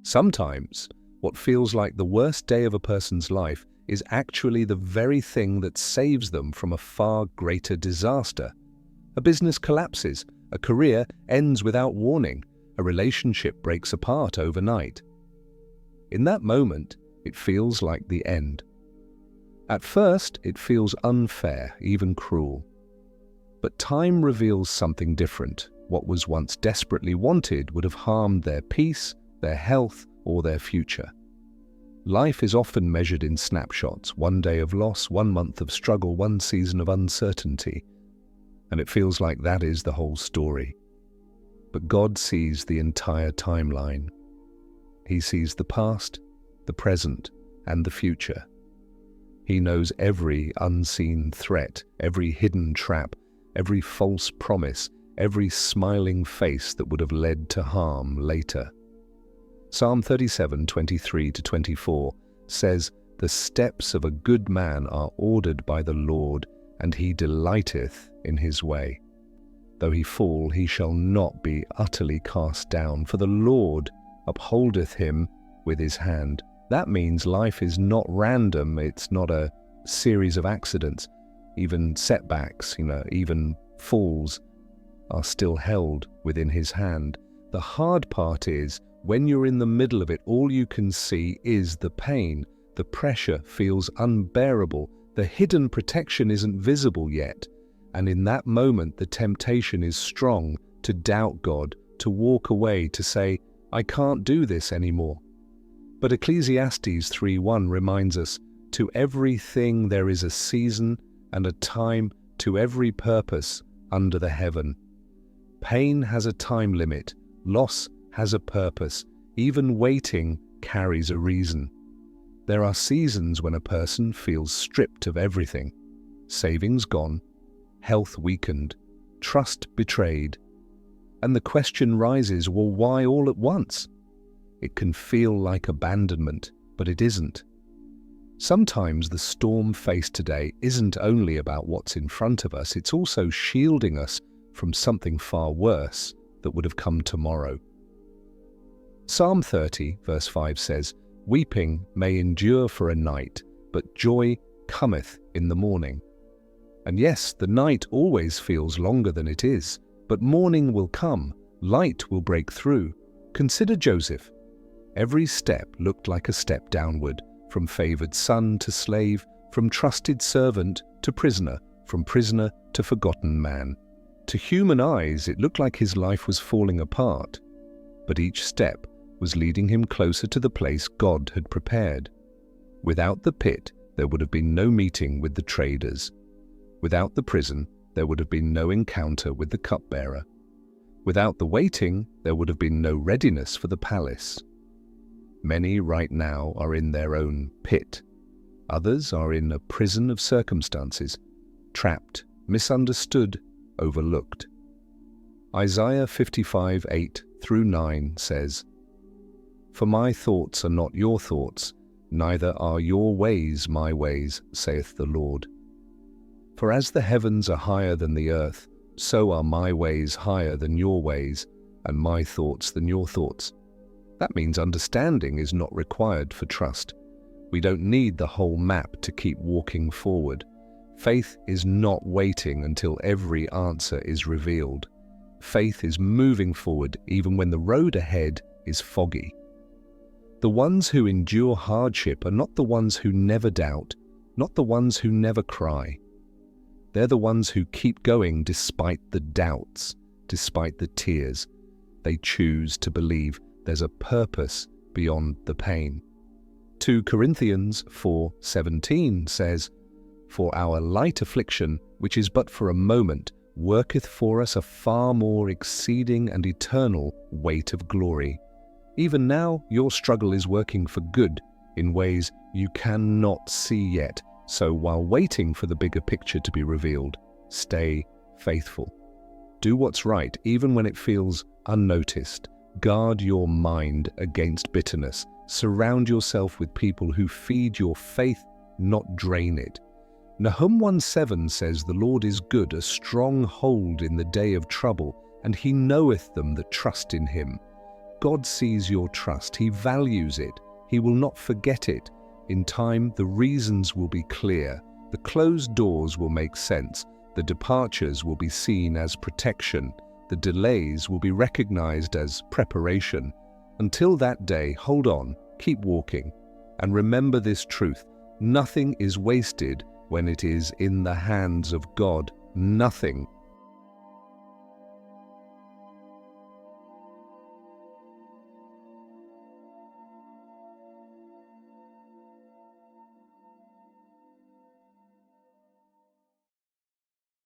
Sometimes, what feels like the worst day of a person's life is actually the very thing that saves them from a far greater disaster. A business collapses, a career ends without warning, a relationship breaks apart overnight. In that moment, it feels like the end. At first, it feels unfair, even cruel. But time reveals something different. What was once desperately wanted would have harmed their peace, their health, or their future. Life is often measured in snapshots, one day of loss, 1 month of struggle, 1 season of uncertainty. And it feels like that is the whole story. But God sees the entire timeline. He sees the past, the present, and the future. He knows every unseen threat, every hidden trap, every false promise, every smiling face that would have led to harm later. Psalm 37:23-24 says, "The steps of a good man are ordered by the Lord, and he delighteth in his way. Though he fall, he shall not be utterly cast down, for the Lord upholdeth him with his hand." That means life is not random, it's not a series of accidents. Even setbacks, even falls are still held within his hand. The hard part is, when you're in the middle of it, all you can see is the pain. The pressure feels unbearable. The hidden protection isn't visible yet. And in that moment, the temptation is strong to doubt God, to walk away, to say, "I can't do this anymore." But Ecclesiastes 3:1 reminds us, "To everything there is a season and a time, to every purpose under the heaven." Pain has a time limit. Loss has a purpose. Even waiting carries a reason. There are seasons when a person feels stripped of everything. Savings gone, health weakened, trust betrayed. And the question rises, well, why all at once? It can feel like abandonment, but it isn't. Sometimes the storm faced today isn't only about what's in front of us, it's also shielding us from something far worse that would have come tomorrow. Psalm 30, verse 5 says, "Weeping may endure for a night, but joy cometh in the morning." And yes, the night always feels longer than it is, but morning will come, light will break through. Consider Joseph. Every step looked like a step downward, from favored son to slave, from trusted servant to prisoner, from prisoner to forgotten man. To human eyes, it looked like his life was falling apart, but each step was leading him closer to the place God had prepared. Without the pit, there would have been no meeting with the traders. Without the prison, there would have been no encounter with the cupbearer. Without the waiting, there would have been no readiness for the palace. Many right now are in their own pit. Others are in a prison of circumstances, trapped, misunderstood, overlooked. Isaiah 55:8-9 says, "For my thoughts are not your thoughts, neither are your ways my ways, saith the Lord. For as the heavens are higher than the earth, so are my ways higher than your ways, and my thoughts than your thoughts." That means understanding is not required for trust. We don't need the whole map to keep walking forward. Faith is not waiting until every answer is revealed. Faith is moving forward even when the road ahead is foggy. The ones who endure hardship are not the ones who never doubt, not the ones who never cry. They're the ones who keep going despite the doubts, despite the tears. They choose to believe there's a purpose beyond the pain. 2 Corinthians 4:17 says, "For our light affliction, which is but for a moment, worketh for us a far more exceeding and eternal weight of glory." Even now, your struggle is working for good in ways you cannot see yet. So while waiting for the bigger picture to be revealed, stay faithful. Do what's right, even when it feels unnoticed. Guard your mind against bitterness. Surround yourself with people who feed your faith, not drain it. Nahum 1:7 says, "The Lord is good, a strong hold in the day of trouble, and he knoweth them that trust in him." God sees your trust. He values it. He will not forget it. In time, the reasons will be clear. The closed doors will make sense. The departures will be seen as protection. The delays will be recognized as preparation. Until that day, hold on, keep walking, and remember this truth. Nothing is wasted when it is in the hands of God. Nothing